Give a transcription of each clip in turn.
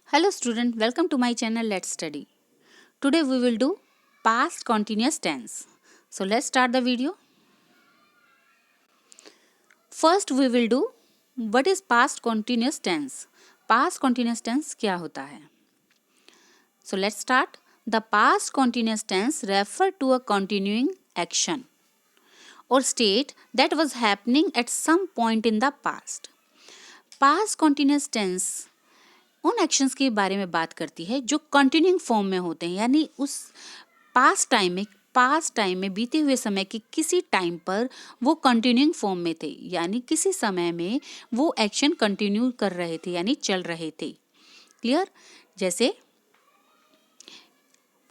Hello student, welcome to my channel. Let's study. Today we will do past continuous tense. So let's start the video. First we will do what is past continuous tense. Past continuous tense क्या होता है? So let's start. The past continuous tense refer to a continuing action or state that was happening at some point in the past. Past continuous tense उन actions के बारे में बात करती है जो कंटिन्यूइंग फॉर्म में होते हैं, यानी उस पास्ट टाइम में बीते हुए समय के किसी टाइम पर वो कंटिन्यूइंग फॉर्म में थे, यानी किसी समय में वो एक्शन कंटिन्यू कर रहे थे यानी चल रहे थे। क्लियर? जैसे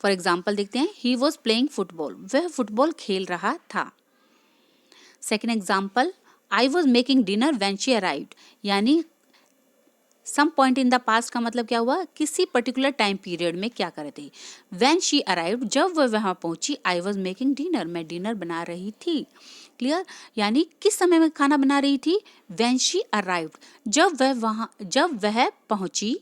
फॉर एग्जाम्पल देखते हैं, ही वॉज प्लेइंग फुटबॉल, वह फुटबॉल खेल रहा था। Second example, I was making dinner when she arrived, यानी some point in the past का मतलब क्या हुआ, किसी पर्टिकुलर टाइम पीरियड में क्या कर रहे थे। व्हेन शी अराइव्ड, जब वह वहां पहुंची, आई वॉज मेकिंग डिनर, मैं डिनर बना रही थी। क्लियर? यानी किस समय में खाना बना रही थी, व्हेन शी अराइव्ड, जब वह पहुंची,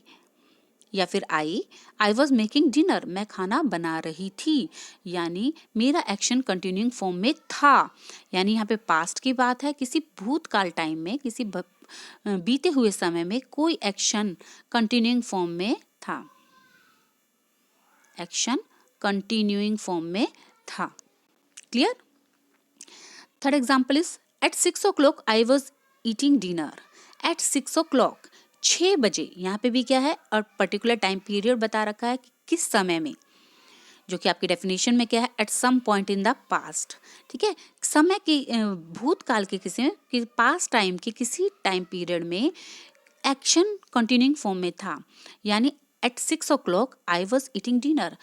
या फिर आई वॉज मेकिंग डिनर, मैं खाना बना रही थी, यानी मेरा एक्शन कंटिन्यूइंग फॉर्म में था। यानी यहाँ पे पास्ट की बात है, किसी भूतकाल टाइम में, किसी बीते हुए समय में कोई एक्शन कंटिन्यूइंग फॉर्म में था, एक्शन कंटिन्यूइंग फॉर्म में था। Clear? Third example is at 6 o'clock I was eating dinner. At 6 o'clock, 6 बजे, यहाँ पे भी क्या है, और पर्टिकुलर टाइम पीरियड बता रखा है कि किस समय में, जो कि आपकी डेफिनेशन में क्या है, at some point in the past. ठीक है, समय के भूतकाल के किसी पास्ट टाइम के किसी टाइम पीरियड में एक्शन कंटिन्यूइंग फॉर्म में था, यानी at 6 o'clock I was eating dinner,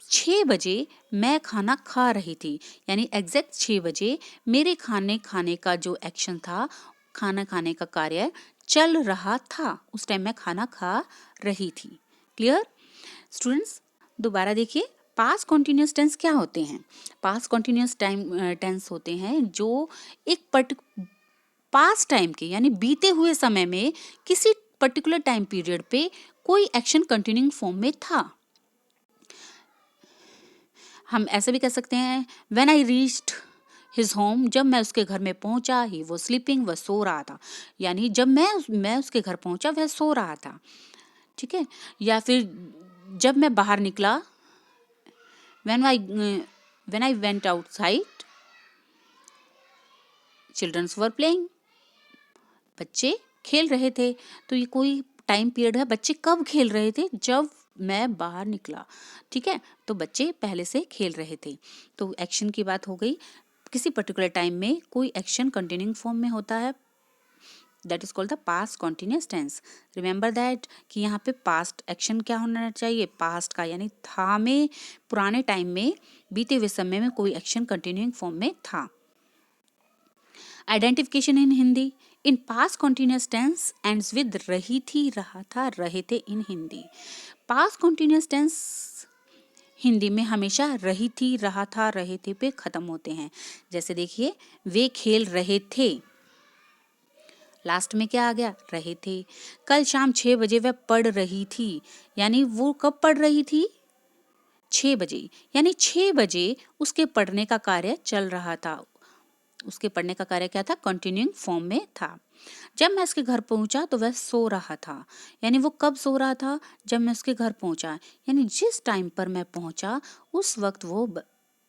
6 बजे मैं खाना खा रही थी, यानी एग्जैक्ट 6 बजे मेरे खाने का जो एक्शन था, खाना खाने का कार्य चल रहा था, उस टाइम मैं खाना खा रही थी। क्लियर? स्टूडेंट्स दोबारा देखिए, पास्ट कॉन्टिन्यूस टेंस क्या होते हैं। पास्ट कॉन्टिन्यूस टेंस होते हैं जो एक पास्ट टाइम के, यानी बीते हुए समय में किसी पर्टिकुलर टाइम पीरियड पे कोई एक्शन कंटिन्यूइंग फॉर्म में था। हम ऐसे भी कह सकते हैं, when I reached his home, जब मैं उसके घर में पहुंचा, ही वो स्लीपिंग, वह सो रहा था, यानी जब मैं उसके घर पहुंचा वह सो रहा था। ठीक है, या फिर जब मैं बाहर निकला, when I went outside, children were playing, बच्चे खेल रहे थे। तो ये कोई टाइम पीरियड है, बच्चे कब खेल रहे थे, जब मैं बाहर निकला। ठीक है, तो बच्चे पहले से खेल रहे थे। तो एक्शन की बात हो गई, किसी पर्टिकुलर टाइम में कोई एक्शन कंटिन्यूइंग फॉर्म में होता है, that is called the past continuous tense. Remember that कि यहाँ पे पास्ट एक्शन क्या होना चाहिए, पास्ट का, यानी था में, पुराने टाइम में, बीते हुए समय में कोई एक्शन कंटिन्यूइंग फॉर्म में था। Identification in Hindi, in past continuous tense ends with रही थी, रहा था, रहे थे in Hindi. Past continuous tense Hindi में हमेशा रही थी, रहा था, रहे थे पे खत्म होते हैं। जैसे देखिए, वे खेल रहे थे, लास्ट में क्या आ गया, रहे थे। कल शाम 6 बजे वह पढ़ रही थी, यानी वो कब पढ़ रही थी, 6 बजे, यानी 6 बजे उसके पढ़ने का कार्य चल रहा था, उसके पढ़ने का कार्य क्या था, कंटिन्यूइंग फॉर्म में था। जब मैं उसके घर पहुंचा तो वह सो रहा था, यानी वो कब सो रहा था, जब मैं उसके घर पहुंचा, यानी जिस टाइम पर मैं पहुंचा उस वक्त वो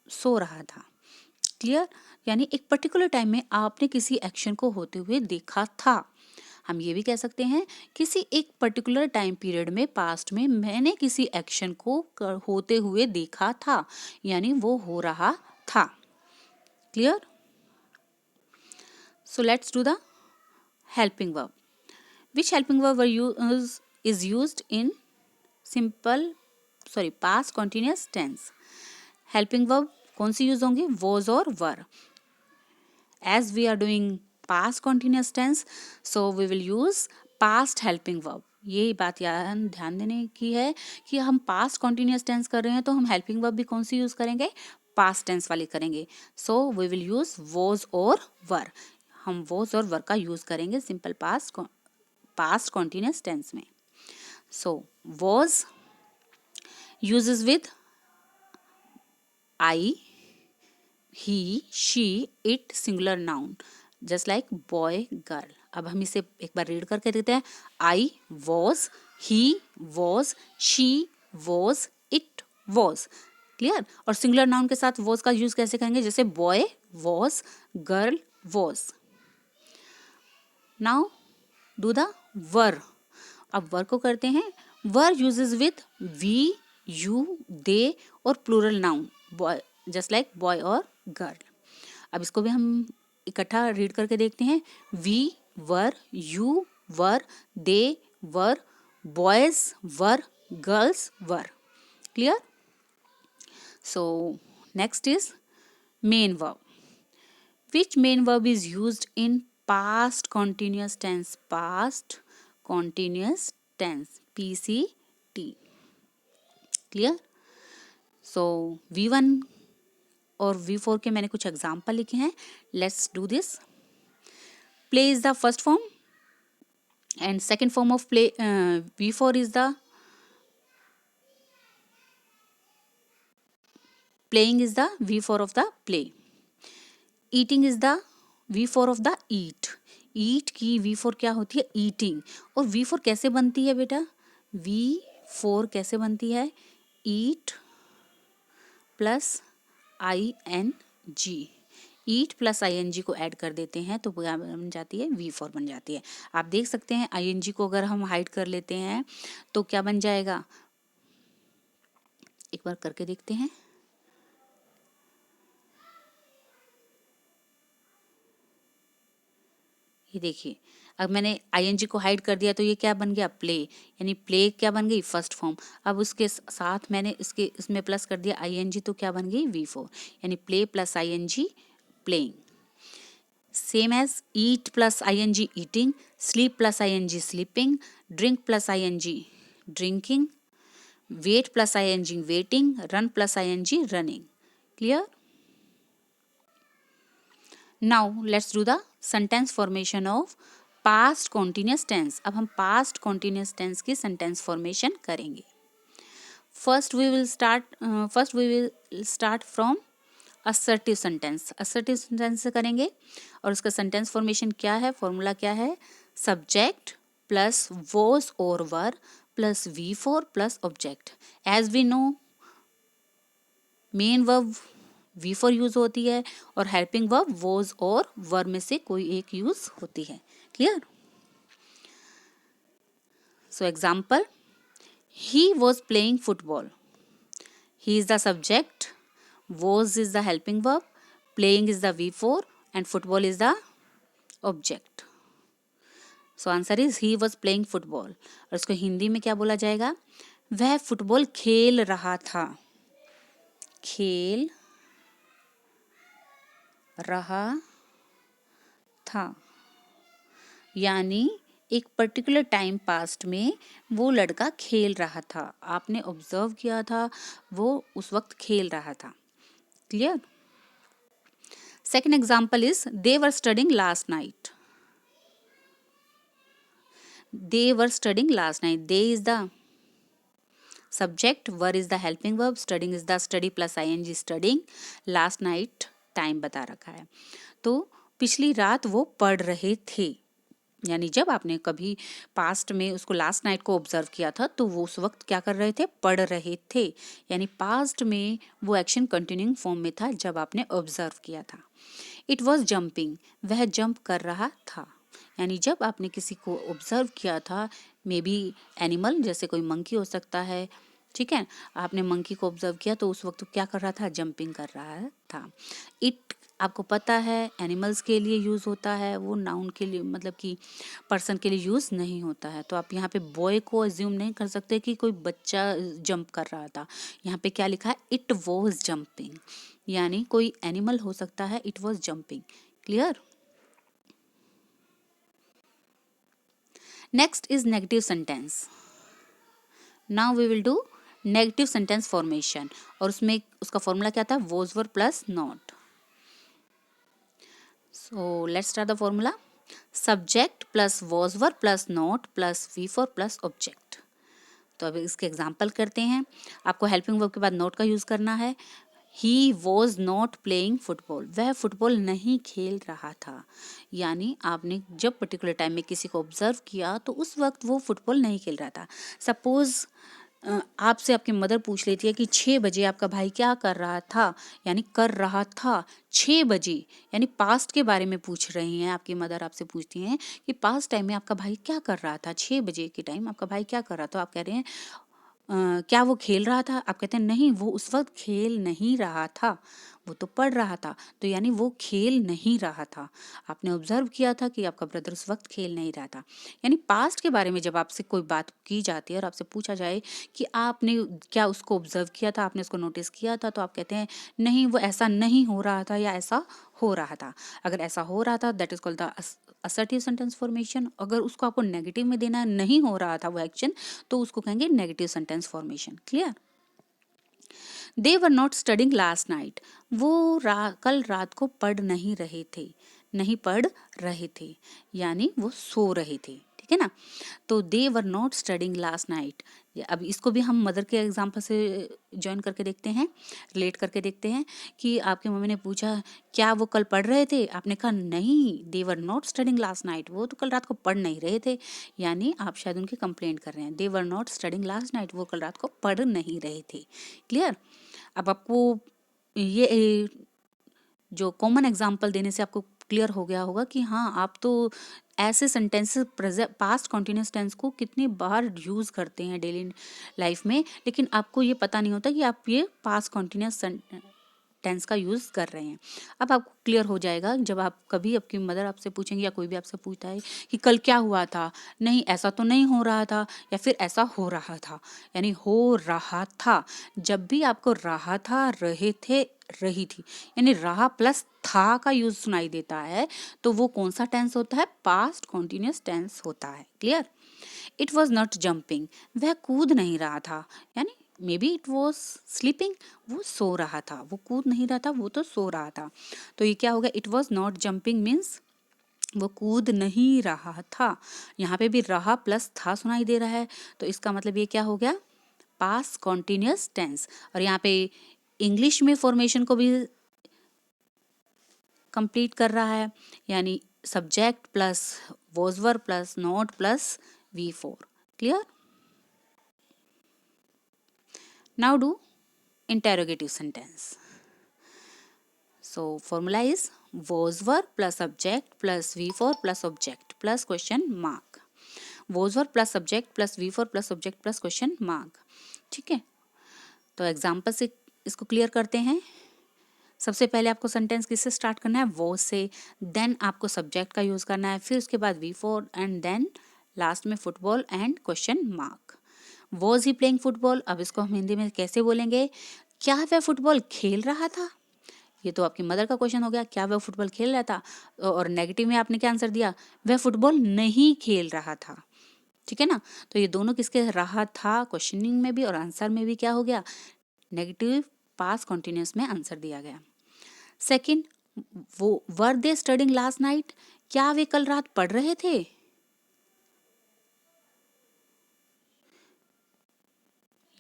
सो रहा था। क्लियर? यानी एक पर्टिकुलर टाइम में आपने किसी एक्शन को होते हुए देखा था। हम ये भी कह सकते हैं, किसी एक पर्टिकुलर टाइम पीरियड में, पास्ट में, मैंने किसी एक्शन को होते हुए देखा था, यानी वो हो रहा था। Clear? So let's do the helping verb. Which helping verb is used in past continuous tense? Helping verb कौन सी यूज होंगे, was और were. As we are doing past continuous tense, so we will use past helping verb. ये बात ध्यान देने की है कि हम पास्ट कॉन्टिन्यूस टेंस कर रहे हैं तो हम हेल्पिंग वर्ब भी कौन सी यूज करेंगे, पास्ट टेंस वाली करेंगे। So we will use was और वर। हम वॉज और वर का यूज करेंगे सिंपल पास्ट कॉन्टिन्यूस टेंस में। So was uses with I, he, she, it, singular noun, just like boy, girl. अब हम इसे एक बार रीड करके देखते हैं. I was, he was, she was, it was. Clear. और सिंगुलर नाउन के साथ was का यूज कैसे करेंगे, जैसे boy was, girl was. Now do the were. अब वर को करते हैं. Were uses with we, you, they और plural noun, boy, just like boy और गर्ल. अब इसको भी हम इकट्ठा रीड करके देखते हैं. We were, you were, they were, boys were, girls were. Clear. So next is main verb. Which main verb is used in past continuous tense? Past continuous tense, PCT. Clear? So V1 और V4 के मैंने कुछ example लिखे हैं. Let's do this. Play is the first form and second form of play. V4 is the playing is the V4 of the play. Eating is the V4 of the eat. ईट की V4 क्या होती है, eating. और V4 कैसे बनती है बेटा, V4 कैसे बनती है, ईट प्लस ING. ईट प्लस ING को ऐड कर देते हैं तो क्या बन जाती है, V4 बन जाती है. आप देख सकते हैं ING को अगर हम हाइड कर लेते हैं तो क्या बन जाएगा, एक बार करके देखते हैं. ये देखिए, अब मैंने ING को हाइड कर दिया तो ये क्या बन गया, प्ले. यानी प्ले क्या बन गई, फर्स्ट फॉर्म. अब उसके साथ मैंने इसमें प्लस कर दिया ING तो क्या बन गई, V4. यानी play plus ING, playing. Same as eat plus ING, eating. Sleep plus ING, sleeping. Drink plus ING, drinking. Wait plus ING, waiting. Run plus ING, running. Clear. Now let's do the sentence formation of past continuous tense. अब हम past continuous tense की sentence formation करेंगे. First we will start from assertive sentence. Assertive sentence से करेंगे और उसका sentence formation क्या है, formula क्या है, subject plus was or were plus V4 plus object. As we know, main verb V4 use होती है और हेल्पिंग वर्ब वॉज और वर में से कोई एक यूज होती है. Clear. So example, he was playing football. He is the subject, was is the helping verb, playing is the V4 and football is the object. So answer is he was playing football. और इसको हिंदी में क्या बोला जाएगा, वह football खेल रहा था. खेल रहा था यानी एक पर्टिकुलर टाइम पास्ट में वो लड़का खेल रहा था. आपने ऑब्जर्व किया था, वो उस वक्त खेल रहा था. Clear. Second example is they were studying last night. They were studying last night. They is the subject, were is the helping verb, studying is the study plus ING, studying. Last night time बता रखा है तो पिछली रात वो पढ़ रहे थे. यानी जब आपने कभी पास्ट में उसको लास्ट नाइट को ऑब्जर्व किया था तो वो उस वक्त क्या कर रहे थे, पढ़ रहे थे. यानी पास्ट में वो एक्शन कंटिन्यूइंग फॉर्म में था जब आपने ऑब्जर्व किया था. It was jumping. वह जंप कर रहा था. यानी जब आपने किसी को ऑब्जर्व किया था, मे बी एनिमल, जैसे कोई मंकी हो सकता है, ठीक है, आपने मंकी को ऑब्जर्व किया तो उस वक्त क्या कर रहा था, जंपिंग कर रहा था. इट आपको पता है एनिमल्स के लिए यूज़ होता है, वो नाउन के लिए मतलब कि पर्सन के लिए यूज़ नहीं होता है. तो आप यहाँ पे बॉय को एज्यूम नहीं कर सकते कि कोई बच्चा जंप कर रहा था. यहाँ पे क्या लिखा है, इट वॉज जंपिंग. यानी कोई एनिमल हो सकता है, it was jumping. Clear. Next is negative sentence. Now we will do negative sentence formation. और उसमें उसका फॉर्मूला क्या था, was were plus not. So let's start the formula. Subject plus was were plus not plus V4 plus object. तो अब इसके example करते हैं। आपको हेल्पिंग वर्ब के बाद नॉट का यूज़ करना है। He was not playing football, वह फुटबॉल नहीं खेल रहा था। यानी आपने जब पर्टिकुलर टाइम में किसी को ऑब्जर्व किया तो उस वक्त वो फुटबॉल नहीं खेल रहा था। सपोज आपसे आपकी मदर पूछ लेती है कि 6 बजे आपका भाई क्या कर रहा था, यानी कर रहा था 6 बजे, यानी पास्ट के बारे में पूछ रही हैं आपकी मदर। आपसे पूछती हैं कि पास्ट टाइम में आपका भाई क्या कर रहा था, 6 बजे के टाइम आपका भाई क्या कर रहा था। आप कह रहे हैं क्या वो खेल रहा था? आप कहते हैं नहीं, वो उस वक्त खेल नहीं रहा था, वो तो पढ़ रहा था। तो यानी वो खेल नहीं रहा था। आपने ऑब्जर्व किया था कि आपका ब्रदर उस वक्त खेल नहीं रहा था। यानी पास्ट के बारे में जब आपसे कोई बात की जाती है और आपसे पूछा जाए कि आपने क्या उसको ऑब्जर्व किया था, आपने उसको नोटिस किया था, तो आप कहते हैं नहीं, वो ऐसा नहीं हो रहा था या ऐसा हो रहा था। अगर ऐसा हो रहा था that is called the assertive sentence formation. अगर उसको आपको नेगेटिव में देना है, नहीं हो रहा था वो एक्शन, तो उसको कहेंगे negative sentence formation. Clear? They were not studying last night, वो कल रात को पढ़ नहीं रहे थे, नहीं पढ़ रहे थे, यानी वो सो रहे थे। ठीक है ना? तो they were not studying last night. अब इसको भी हम मदर के एग्जाम्पल से ज्वाइन करके देखते हैं, रिलेट करके देखते हैं कि आपकी मम्मी ने पूछा क्या वो कल पढ़ रहे थे, आपने कहा नहीं, they were not studying last night, वो तो कल रात को पढ़ नहीं रहे थे। यानी आप शायद उनकी कंप्लेंट कर रहे हैं। They were not studying last night, वो कल रात को पढ़ नहीं रहे थे। क्लियर? अब आपको ये जो कॉमन एग्जाम्पल देने से आपको क्लियर हो गया होगा कि हाँ, आप तो ऐसे सेंटेंसेस पास्ट कॉन्टिन्यूस टेंस को कितनी बार यूज़ करते हैं डेली लाइफ में, लेकिन आपको ये पता नहीं होता कि आप ये पास्ट कॉन्टिन्यूस टेंस का यूज़ कर रहे हैं। अब आपको क्लियर हो जाएगा जब आप कभी आपकी मदर आपसे पूछेंगे या कोई भी आपसे पूछता है कि कल क्या हुआ था, नहीं ऐसा तो नहीं हो रहा था, या फिर ऐसा हो रहा था, यानी हो रहा था। जब भी आपको रहा था, रहे थे, रही थी, यानी रहा प्लस था का यूज सुनाई देता है, तो वो कौन सा टेंस होता है? पास्ट कॉन्टिन्यूस टेंस होता है। Clear? It was not jumping, वह कूद नहीं रहा था, यानी may be it was sleeping, वो सो रहा था, वो कूद नहीं रहा था, वो तो सो रहा था। तो ये क्या हो गया? It was not jumping means वो कूद नहीं रहा था। यहाँ पे भी रहा प्लस था सुनाई दे रहा है, तो इसका मतलब ये क्या हो गया? Past continuous tense. और यहाँ पे इंग्लिश में फॉर्मेशन को भी कंप्लीट कर रहा है, यानी subject plus was verb plus not plus V4. Clear? Now do interrogative sentence. So formula is was verb plus subject plus V4 plus object plus question mark. Was verb plus subject plus V4 plus object plus question mark. ठीक है? तो example से इसको clear करते हैं। सबसे पहले आपको सेंटेंस किससे स्टार्ट करना है? वो से, देन आपको सब्जेक्ट का यूज करना है, फिर उसके बाद V4 एंड देन लास्ट में football and question mark. Was he playing football, अब इसको हम हिंदी में कैसे बोलेंगे? क्या वह फुटबॉल खेल रहा था? ये तो आपकी मदर का क्वेश्चन हो गया, क्या वह फुटबॉल खेल रहा था? और नेगेटिव में आपने क्या आंसर दिया? वह फुटबॉल नहीं खेल रहा था। ठीक है ना? तो ये दोनों किसके रहा था? क्वेश्चनिंग में भी और आंसर में भी क्या हो गया? नेगेटिव पास्ट कॉन्टिन्यूस में आंसर दिया गया। सेकंड, वो वर दे स्टडिंग लास्ट नाइट, क्या वे कल रात पढ़ रहे थे?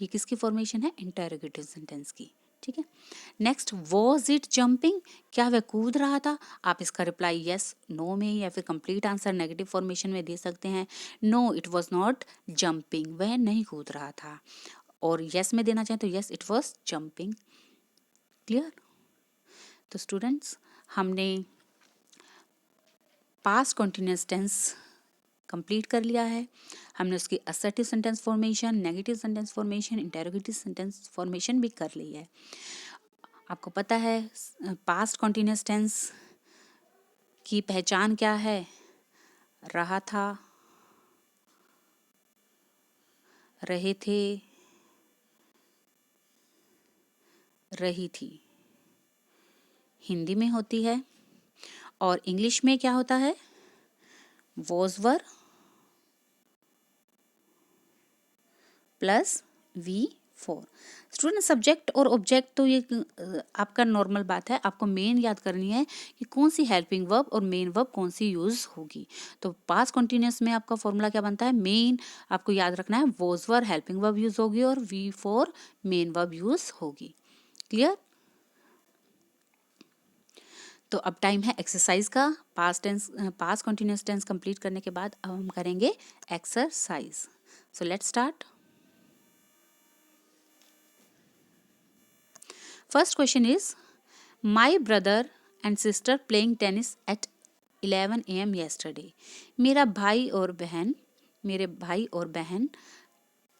ये किसकी फॉर्मेशन है? इंटरोगेटिव सेंटेंस की। ठीक है। नेक्स्ट, वॉज इट जंपिंग, क्या वह कूद रहा था? आप इसका रिप्लाई यस, नो में या फिर कंप्लीट आंसर नेगेटिव फॉर्मेशन में दे सकते हैं। No, it was not jumping, वह नहीं कूद रहा था। और यस में देना चाहें तो yes, it was jumping. Clear? तो स्टूडेंट्स, हमने पास्ट कॉन्टिन्यूस टेंस कंप्लीट कर लिया है। हमने उसकी assertive sentence formation, negative sentence formation, interrogative sentence formation भी कर ली है। आपको पता है पास्ट कॉन्टिन्यूस टेंस की पहचान क्या है? रहा था, रहे थे, रही थी, हिंदी में होती है। और इंग्लिश में क्या होता है? Was were plus V4 4। Student subject और ऑब्जेक्ट तो ये आपका नॉर्मल बात है, आपको मेन याद करनी है कि कौन सी हेल्पिंग वर्ब और मेन वर्ब कौन सी यूज होगी। तो पास्ट कंटिन्यूअस में आपका फॉर्मूला क्या बनता है, मेन आपको याद रखना है was verb helping verb use होगी और V four main verb use होगी। क्लियर। तो अब टाइम है एक्सरसाइज का। पास्ट कंटिन्यूअस टेंस कंप्लीट करने के बाद अब हम करेंगे exercise. So let's start. First question is, my brother and sister playing tennis at 11 a.m. yesterday. मेरे भाई और बहन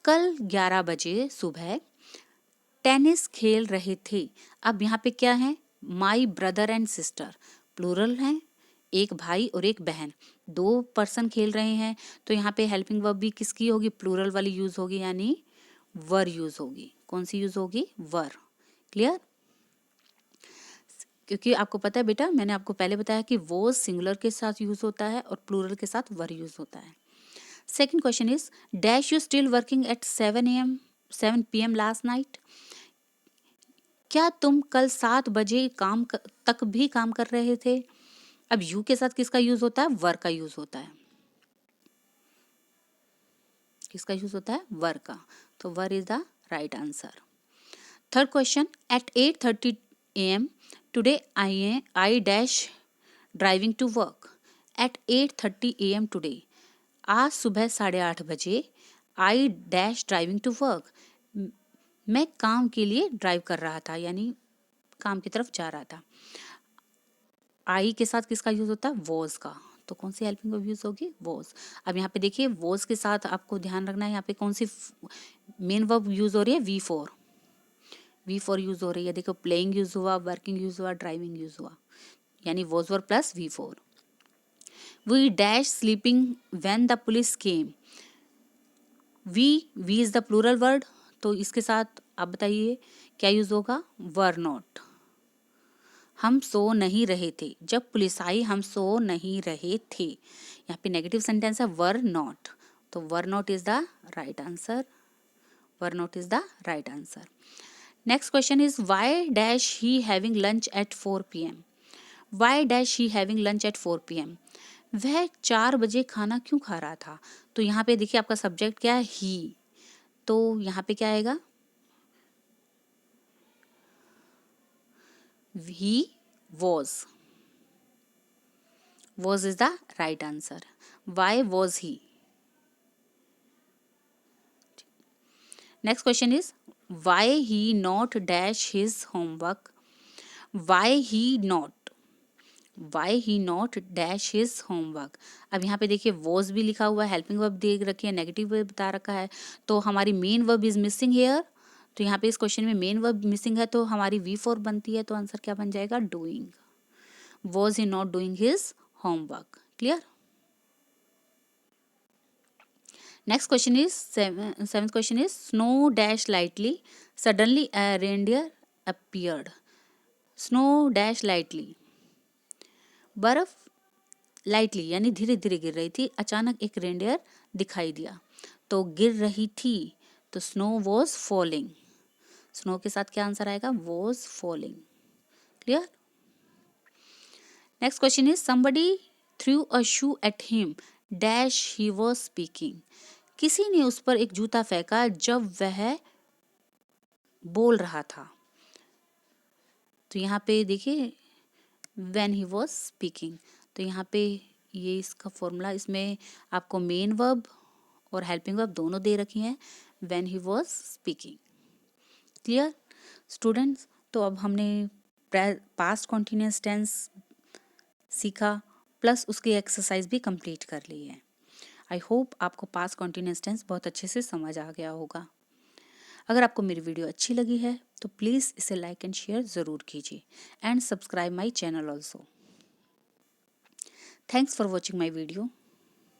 कल 11 बजे सुबह टेनिस खेल रहे थे। अब यहाँ पे क्या है, my brother and sister plural है, एक भाई और एक बहन, 2 पर्सन खेल रहे हैं। तो यहाँ पे हेल्पिंग वर्ब भी किसकी होगी, प्लूरल वाली यूज होगी, यानी वर यूज होगी। कौन सी यूज होगी, वर। क्लियर। क्योंकि आपको पता है बेटा, मैंने आपको पहले बताया कि वो सिंगुलर के साथ यूज होता है और प्लूरल के साथ वर यूज होता है। Second question is, dash you still working at 7 PM last night. क्या तुम कल 7 बजे तक भी काम कर रहे थे। अब यू के साथ किसका यूज होता है, वर का यूज होता है। किसका यूज होता है, वर का। तो were is the right answer. Third question, at 8:30 AM today I dash driving to work. At 8:30 AM today, आज सुबह 8:30 बजे, I dash driving to work, मैं काम के लिए ड्राइव कर रहा था, यानी काम की तरफ जा रहा था। आई के साथ किसका यूज होता है, वॉज का। तो कौन सी हेल्पिंग वर्ब यूज होगी, वॉज। अब यहाँ पे देखिए वॉज के साथ आपको ध्यान रखना है, यहाँ पे कौन सी मेन वर्ब यूज हो रही है, V4 यूज हो रही है। देखो प्लेइंग यूज हुआ, वर्किंग यूज हुआ, ड्राइविंग यूज हुआ, यानी was verb plus V4। We dash sleeping when the police came. We is the plural word, तो इसके साथ आप बताइए क्या यूज होगा, वर नॉट। हम सो नहीं रहे थे, जब पुलिस आई हम सो नहीं रहे थे। यहाँ पे नेगेटिव सेंटेंस है, वर नॉट, तो were not is the right answer. Were not is the right answer. Next question is, why dash he having lunch at 4 PM। Why dash he having lunch at 4 PM, वह 4 बजे खाना क्यों खा रहा था। तो यहाँ पे देखिए आपका सब्जेक्ट क्या है, ही, तो यहाँ पे क्या आएगा, he was is the right answer. Why was he? Next question is, why he not dash his homework. Why he not dash his homework। अब यहाँ पे देखिए was भी लिखा हुआ है, हेल्पिंग वर्ब दे रखी है, नेगेटिव वर्ब बता रखा है, तो हमारी main verb is missing hair. तो यहाँ पे इस क्वेश्चन में मेन वर्ब मिसिंग है, तो हमारी V4 बनती है, तो आंसर क्या बन जाएगा, doing. Was he not doing his homework? Clear? Next question is, seventh question is, snow dash lightly, suddenly a reindeer appeared. Snow dash lightly, बर्फ लाइटली यानी धीरे धीरे गिर रही थी, अचानक एक रेंडियर दिखाई दिया। तो गिर रही थी, तो स्नो वॉज फॉलिंग। स्नो के साथ क्या आंसर आएगा, was falling. Clear. Next question is, somebody threw a shoe at him dash he was speaking। किसी ने उस पर एक जूता फेंका जब वह बोल रहा था। तो यहाँ पे देखिए when he was speaking, तो यहाँ पे ये इसका फॉर्मूला, इसमें आपको मेन वर्ब और हेल्पिंग वर्ब दोनों दे रखी हैं, when he was speaking। Clear students. तो अब हमने पास्ट कॉन्टिन्यूअस टेंस सीखा, प्लस उसकी एक्सरसाइज भी कंप्लीट कर ली है। आई होप आपको पास्ट कॉन्टिन्यूअस टेंस बहुत अच्छे से समझ आ गया होगा। अगर आपको मेरी वीडियो अच्छी लगी है तो प्लीज़ इसे लाइक एंड शेयर ज़रूर कीजिए and subscribe my channel also. Thanks for watching my video.